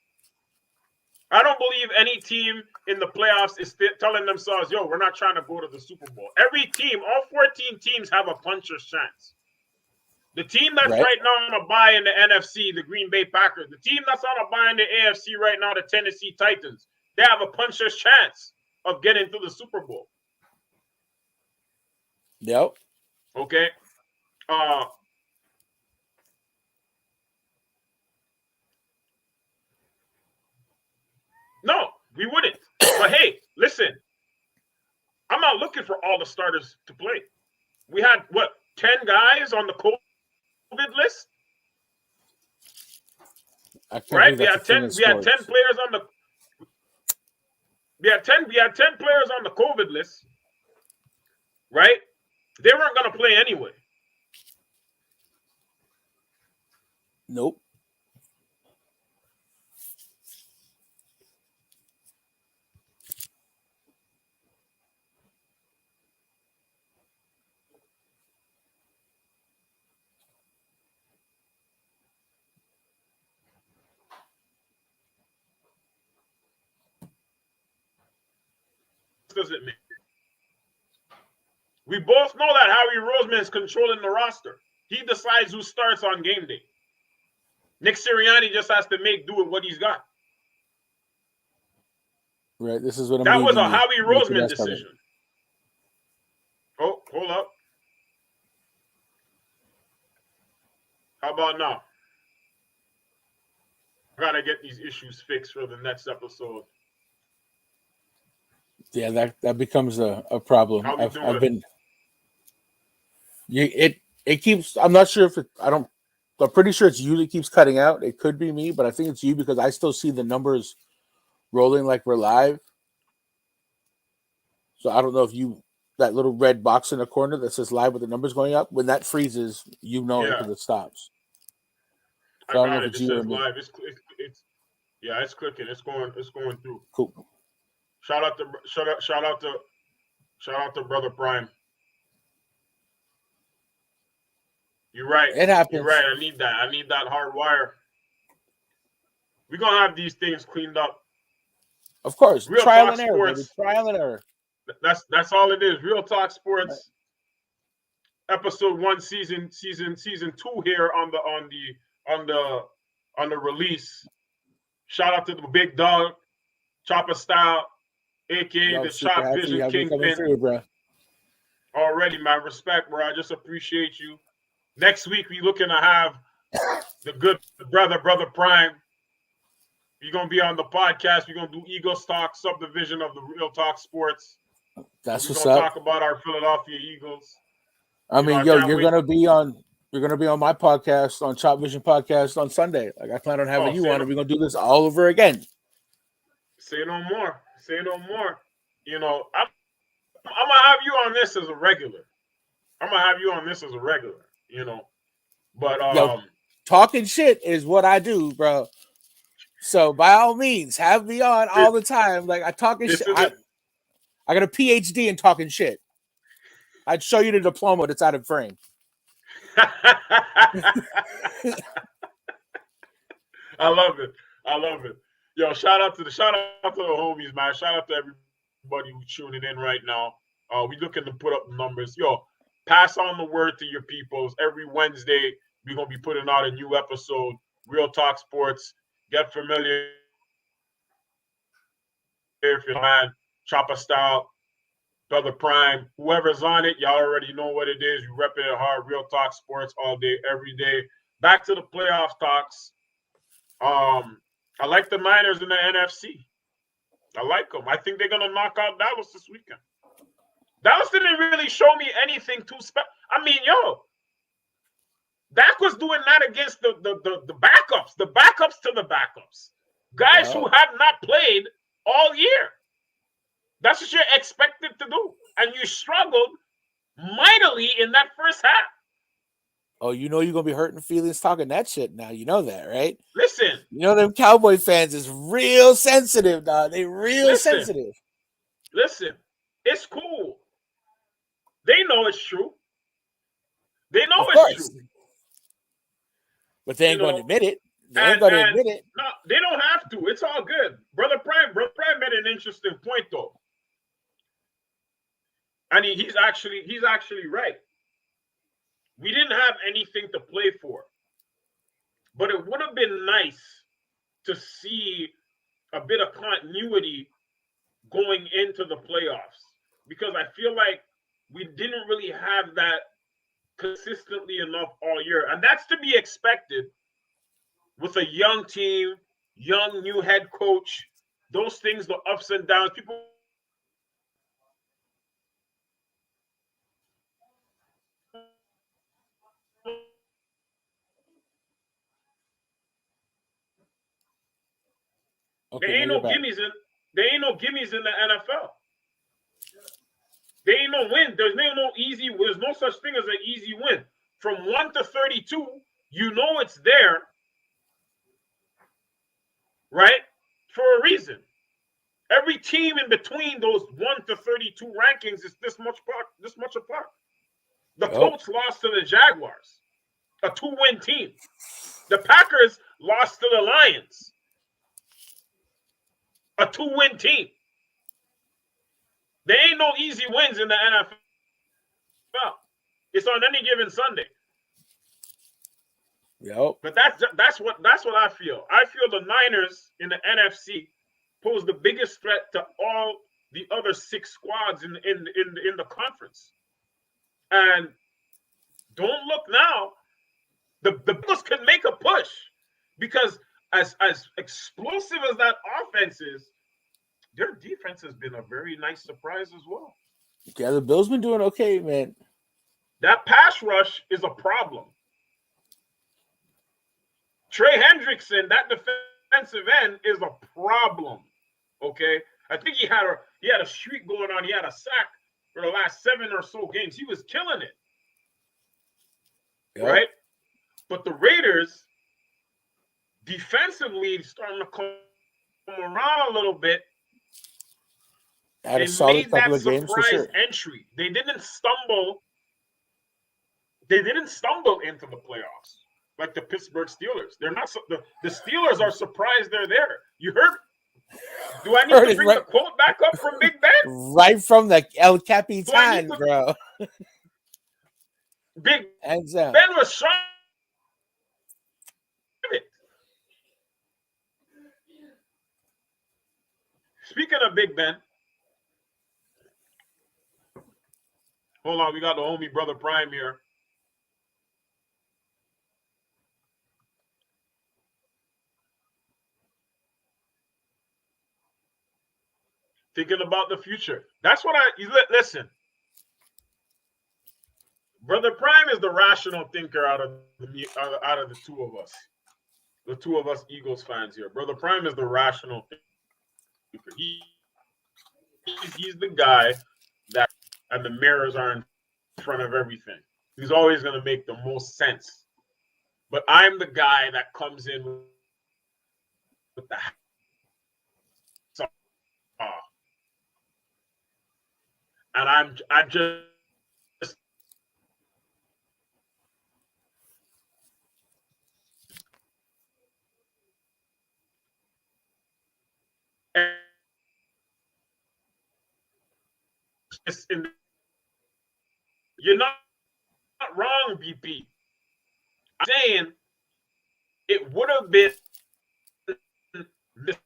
I don't believe any team in the playoffs is telling themselves, yo, we're not trying to go to the Super Bowl. Every team, all 14 teams have a puncher's chance. The team that's right now on a bye in the NFC, the Green Bay Packers. The team that's on a bye in the AFC right now, the Tennessee Titans. They have a puncher's chance of getting to the Super Bowl. Yep. Okay. No, we wouldn't. But hey, listen. I'm not looking for all the starters to play. We had, 10 guys on the COVID list? Right? We had 10 players on the We had 10 players on the COVID list. Right? They weren't going to play anyway. Nope. Doesn't mean we both know that Howie Roseman is controlling the roster. He decides who starts on game day. Nick Sirianni just has to make do with what he's got. Right. This is what I'm. That was a Howie Roseman decision. Oh, hold up. How about now? I gotta get these issues fixed for the next episode. Yeah, that becomes a problem. I've been. It keeps. I'm not sure if it. I'm pretty sure it's you that keeps cutting out. It could be me, but I think it's you because I still see the numbers rolling like we're live. So I don't know if that little red box in the corner that says live with the numbers going up, when that freezes, because it stops. So I got it. It says live. It's clicking. It's going through. Cool. Shout out to Brother Prime. You're right. It happens. You're right. I need that hard wire. We're gonna have these things cleaned up. Of course. Trial and error, baby. Trial and error. That's all it is. Real Talk Sports, episode 1, season 2 here on the release. Shout out to the big dog, Chopper Style, aka the Chop Vision Kingpin. Already, man. Respect, bro. I just appreciate you. Next week, we looking to have the good brother Prime. You're going to be on the podcast. We're going to do Eagles Talk, subdivision of the Real Talk Sports. That's what's up. Talk about our Philadelphia Eagles. I mean, you're going to be on my podcast, on Chop Vision Podcast on Sunday. Like, I plan on having you on, and we're going to do this all over again. Say no more. You know, I'm going to have you on this as a regular. You know. But talking shit is what I do, bro. So by all means, have me on all the time. Like, I talking shit. I got a PhD in talking shit. I'd show you the diploma that's out of frame. I love it. Yo, shout out to the homies, man. Shout out to everybody who's tuning in right now. We looking to put up the numbers. Yo, pass on the word to your peoples. Every Wednesday, we're gonna be putting out a new episode. Real Talk Sports. Get familiar if you're a man. Chopper Style, Brother Prime, whoever's on it, y'all already know what it is. You rep it hard. Real Talk Sports all day, every day. Back to the playoff talks. I like the Niners in the NFC. I like them. I think they're gonna knock out Dallas this weekend. Dallas didn't really show me anything too special. I mean, Dak was doing that against the backups, the backups to the backups, guys who had not played all year. That's what you're expected to do, and you struggled mightily in that first half. Oh, you know you're gonna be hurting feelings talking that shit now. You know that, right? Listen, you know them Cowboy fans is real sensitive, dog. They real sensitive. Listen, it's cool. They know it's true. They know it's true. But they ain't going to admit it. They ain't going to admit it. No, they don't have to. It's all good. Brother Prime made an interesting point though. And he's actually right. We didn't have anything to play for. But it would have been nice to see a bit of continuity going into the playoffs. Because I feel like we didn't really have that consistently enough all year. And that's to be expected with a young team, young new head coach. Those things, the ups and downs, people. Okay, there ain't no gimmies in the NFL. There ain't no win. There's no such thing as an easy win. From 1 to 32, you know it's there, right? For a reason. Every team in between those 1 to 32 rankings is this much apart. The Colts lost to the Jaguars, a 2-win team. The Packers lost to the Lions, a 2-win team. There ain't no easy wins in the NFL. It's on any given Sunday. Yep. But that's what I feel. I feel the Niners in the NFC pose the biggest threat to all the other 6 squads in the conference. And don't look now. The Bills can make a push because as explosive as that offense is, their defense has been a very nice surprise as well. Yeah, the Bills been doing okay, man. That pass rush is a problem. Trey Hendrickson, that defensive end, is a problem. Okay, I think he had a streak going on. He had a sack for the last 7 or so games. He was killing it, right? But the Raiders, defensively, starting to come around a little bit. Had a solid couple of games for sure. Entry. They didn't stumble. They didn't stumble into the playoffs like the Pittsburgh Steelers. They're not. The Steelers are surprised they're there. You heard? Do I need to bring the quote back up from Big Ben? Right from the El Capitan, bro. Big Ben was shocked. Speaking of Big Ben, hold on, we got the homie Brother Prime here. Thinking about the future. That's what listen. Brother Prime is the rational thinker out of the two of us. The two of us Eagles fans here. Brother Prime is the rational thinker. He's the guy that, and the mirrors are in front of everything. He's always going to make the most sense. But I'm the guy that comes in with the and I'm just you're not wrong, BP. I'm saying it would have been this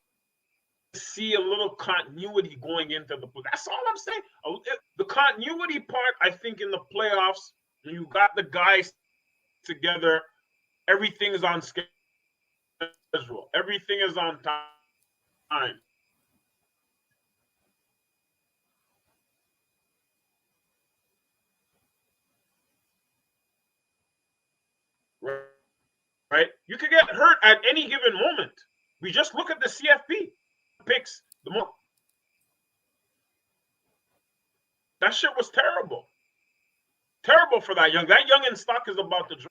see a little continuity going into the play. That's all I'm saying. The continuity part, I think, in the playoffs, when you got the guys together, everything is on schedule. Everything is on time. Right? You could get hurt at any given moment. We just look at the CFP picks. That shit was terrible. Terrible for that young. That young in stock is about to drop.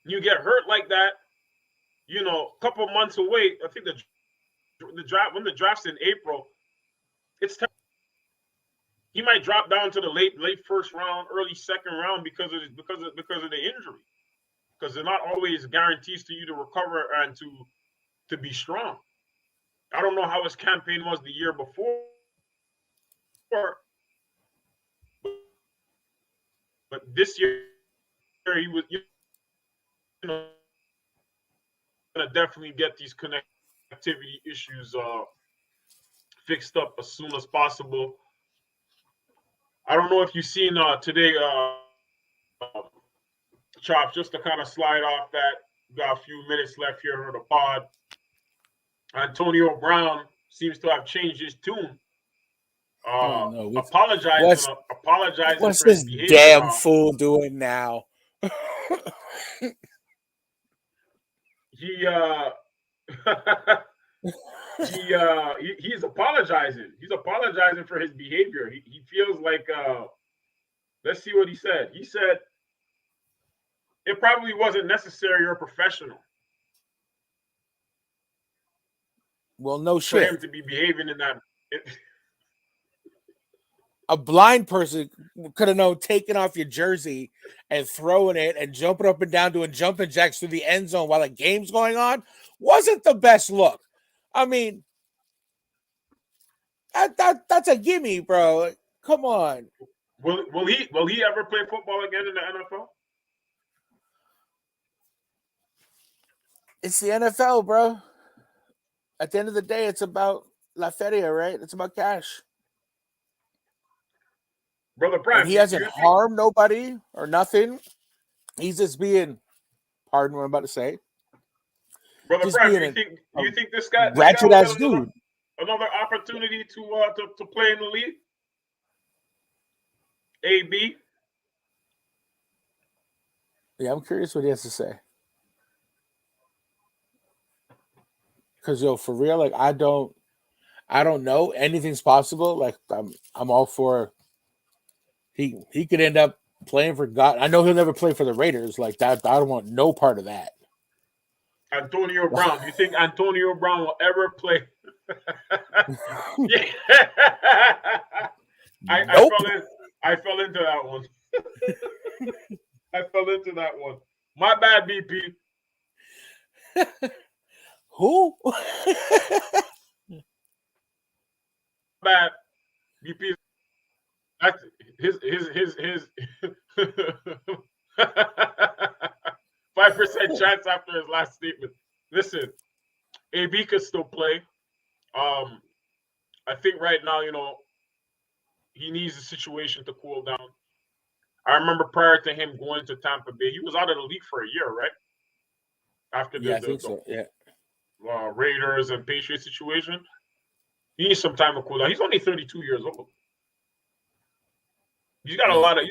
You get hurt like that, you know, a couple months away. I think the draft, when the draft's in April, it's terrible. He might drop down to the late first round, early second round because of the injury. Because they're not always guarantees to you to recover and to be strong. I don't know how his campaign was the year before, but this year he was, you know, gonna definitely get these connectivity issues fixed up as soon as possible. I don't know if you've seen today, Chop, just to kind of slide off that. Got a few minutes left here for the pod. Antonio Brown seems to have changed his tune. Apologizing what's for his this behavior. damn fool doing now? He's apologizing. He's apologizing for his behavior. He feels like let's see what he said. He said it probably wasn't necessary or professional. Well, no shit. For him to be behaving in that. A blind person could have known taking off your jersey and throwing it and jumping up and down doing jumping jacks through the end zone while the game's going on wasn't the best look. I mean, that's a gimme, bro. Come on. Will he ever play football again in the NFL? It's the NFL, bro. At the end of the day, it's about La Feria, right? It's about cash. Brother Prime, he hasn't harmed nobody or nothing. He's just being, pardon what I'm about to say. Brother Prime, do you think this guy ratchet ass dude another opportunity to play in the league? AB? Yeah, I'm curious what he has to say. Because for real, like I don't know. Anything's possible. Like I'm all for. He could end up playing for God. I know he'll never play for the Raiders like that. I don't want no part of that. Antonio Brown. Do you think Antonio Brown will ever play? Yeah. Nope. I fell into that one. I fell into that one. My bad, BP. Who? Bad. BP. That's his 5% chance after his last statement. Listen, AB could still play. I think right now, he needs the situation to cool down. I remember prior to him going to Tampa Bay, he was out of the league for a year, right? After the Raiders and Patriots situation. He needs some time to cool down. He's only 32 years old. He's got a lot of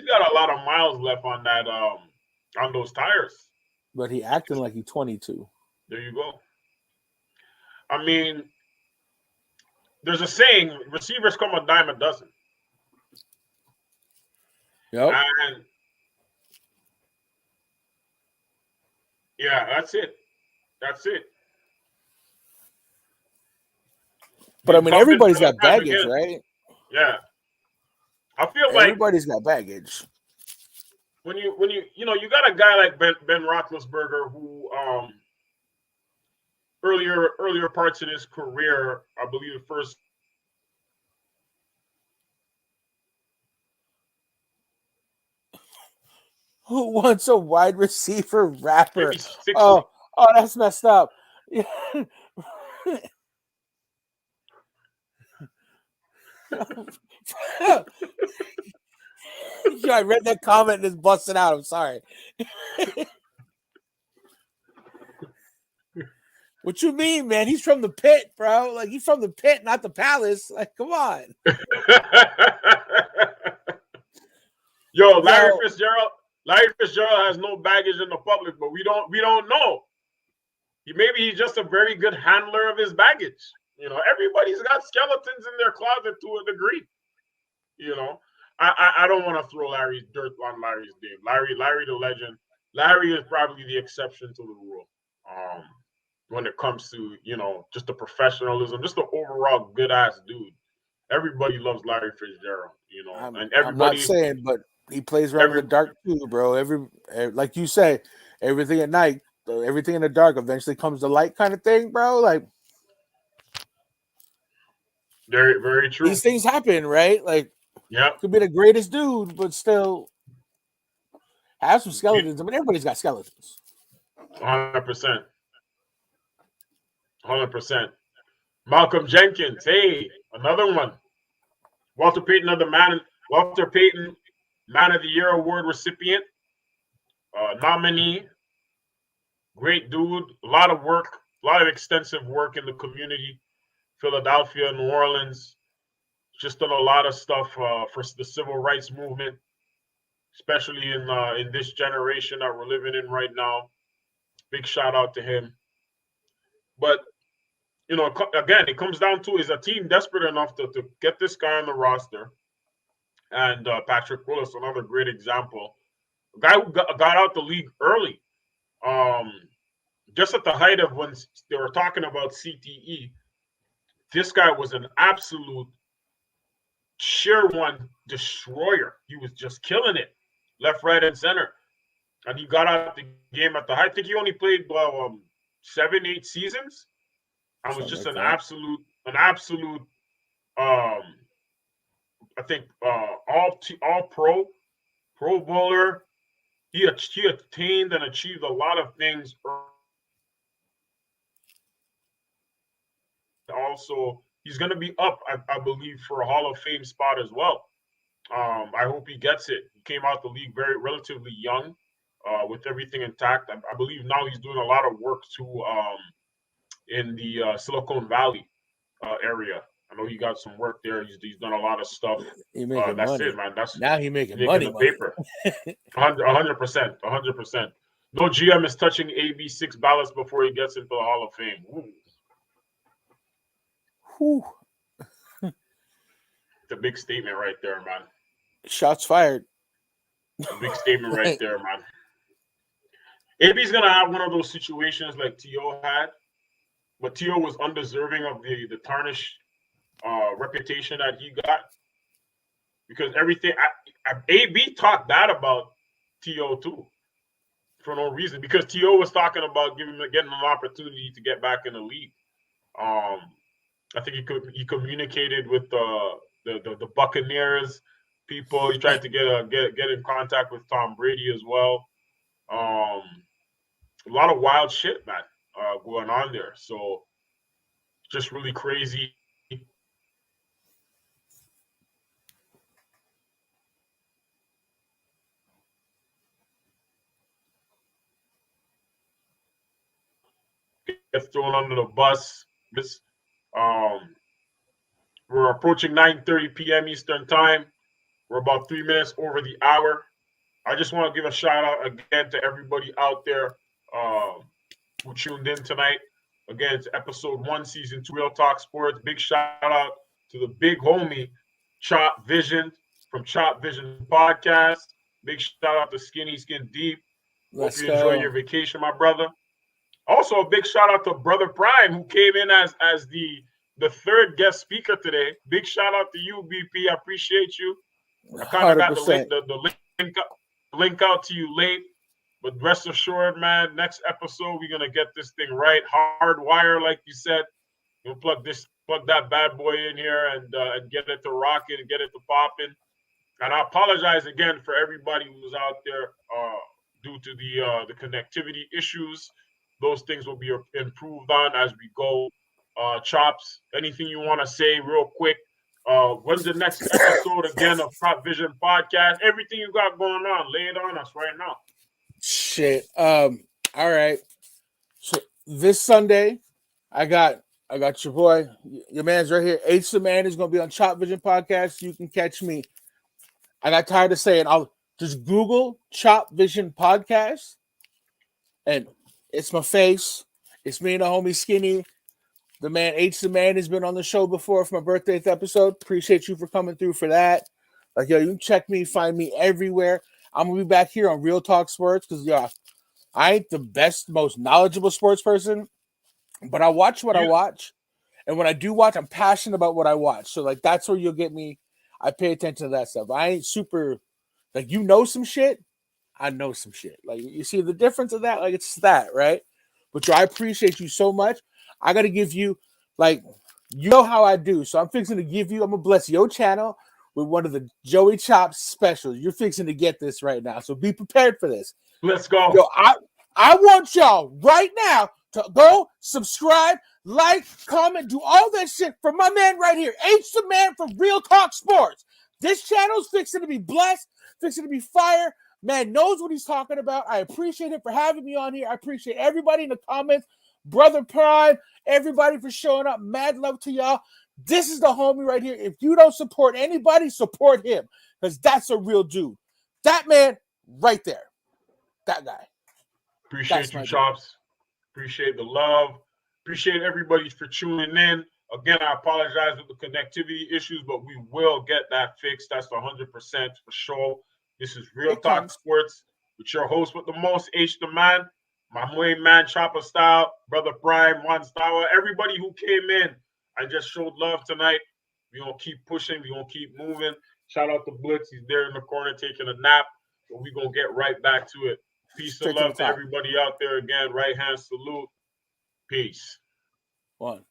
miles left on that on those tires. But he acting like he's 22. There you go. I mean, there's a saying: receivers come a dime a dozen. Yep. And yeah, that's it. That's it. But I mean, everybody's got baggage, right? Yeah. I feel like everybody's got baggage. When you got a guy like Ben Roethlisberger who earlier parts of his career, I believe the first who wants a wide receiver rapper? Oh, that's messed up. Yo, I read that comment and just busted out. I'm sorry. What you mean, man? He's from the pit, bro. Like, he's from the pit, not the palace. Like, come on. Yo, Larry Fitzgerald has no baggage in the public, but we don't know. Maybe he's just a very good handler of his baggage. You know, everybody's got skeletons in their closet to a degree. You know, I don't want to throw dirt on Larry's name. Larry the legend. Larry is probably the exception to the rule. When it comes to, you know, just the professionalism, just the overall good ass dude. Everybody loves Larry Fitzgerald, you know, and everybody. I'm not saying, but he plays around in the dark too, bro. Like you say, everything at night, everything in the dark eventually comes to light, kind of thing, bro. Like, very, very true. These things happen, right? Like, yeah, could be the greatest dude, but still have some skeletons. I mean, everybody's got skeletons. 100%. 100%. Malcolm Jenkins, hey, another one. Walter Payton Man of the Year award recipient, nominee. Great dude. A lot of work, a lot of extensive work in the community. Philadelphia, New Orleans. Just done a lot of stuff for the civil rights movement, especially in this generation that we're living in right now. Big shout out to him. But, you know, again, it comes down to, is a team desperate enough to get this guy on the roster? And Patrick Willis, another great example. A guy who got out the league early. Just at the height of when they were talking about CTE, this guy was an absolute sheer one destroyer. He was just killing it, left, right, and center. And he got out the game at the height. I think he only played 7-8 seasons. And was just an absolute I think all pro bowler. He attained and achieved a lot of things. Also, he's going to be up, I believe, for a Hall of Fame spot as well. I hope he gets it. He came out the league relatively young, with everything intact. I believe now he's doing a lot of work too in the Silicon Valley area. I know he got some work there. He's done a lot of stuff. That's money. It, man. Now he's making money. Paper. 100%. 100%. No GM is touching AB 6 ballots before he gets into the Hall of Fame. Whew. It's a big statement right there, man. Shots fired. A big statement right there, man. AB's gonna have one of those situations like T.O. had, but T.O. was undeserving of the tarnished reputation that he got, because everything AB talked bad about T.O. too for no reason, because T.O. was talking about getting an opportunity to get back in the league. I think he communicated with the Buccaneers people. He tried to get in contact with Tom Brady as well. A lot of wild shit, man, going on there. So just really crazy. Gets thrown under the bus. We're approaching 9:30 p.m. Eastern time. We're about 3 minutes over the hour. I just want to give a shout out again to everybody out there who tuned in tonight. Again, it's episode 1, season 2, Real Talk Sports. Big shout out to the big homie, Chop Vision from Chop Vision Podcast. Big shout out to Skinny Skin Deep. Hope you enjoy your vacation, my brother. Also, a big shout out to Brother Prime, who came in as the third guest speaker today. Big shout out to you, BP. I appreciate you. I kind of got the link out to you late, but rest assured, man, next episode we're gonna get this thing right, hardwire, like you said. We'll plug that bad boy in here and get it to rocking and get it to popping. And I apologize again for everybody who's out there due to the connectivity issues. Those things will be improved on as we go. Chops, anything you want to say real quick When's the next episode again of Top Vision Podcast? Everything you got going on, lay it on us right now. Shit. All right. So this Sunday, I got your boy, your man's right here. H the Man is gonna be on Chop Vision Podcast. You can catch me. I got tired of saying I'll just Google Chop Vision Podcast, and it's my face. It's me and the homie Skinny. The man H the Man has been on the show before for my birthday episode. Appreciate you for coming through for that. Like, yo, you can check me, find me everywhere. I'm gonna be back here on Real Talk Sports because I ain't the best, most knowledgeable sports person, but I watch what I watch. And when I do watch, I'm passionate about what I watch. So like that's where you'll get me. I pay attention to that stuff. I ain't super like some shit. I know some shit. Like you see the difference of that? Like it's that, right? But yo, I appreciate you so much. I gotta give you, like, you know how I do. So I'm fixing to give you, I'm gonna bless your channel with one of the Joey Chops specials. You're fixing to get this right now. So be prepared for this. Let's go. Yo, I want y'all right now to go subscribe, like, comment, do all that shit for my man right here. H the Man from Real Talk Sports. This channel's fixing to be blessed, fixing to be fire. Man knows what he's talking about. I appreciate him for having me on here. I appreciate everybody in the comments. Brother Prime, everybody for showing up. Mad love to y'all. This is the homie right here. If you don't support anybody, support him because that's a real dude. That man right there. That guy. Appreciate you, Chops. Appreciate the love. Appreciate everybody for tuning in. Again, I apologize with the connectivity issues, but we will get that fixed. That's 100% for sure. This is Real Talk Sports with your host with the most, H the Man. My main man, Chopper Style, Brother Prime, Juan Style, everybody who came in. I just showed love tonight. We're going to keep pushing. We're going to keep moving. Shout out to Blitz. He's there in the corner taking a nap. So we're going to get right back to it. Peace and love to everybody out there again. Right hand salute. Peace. One.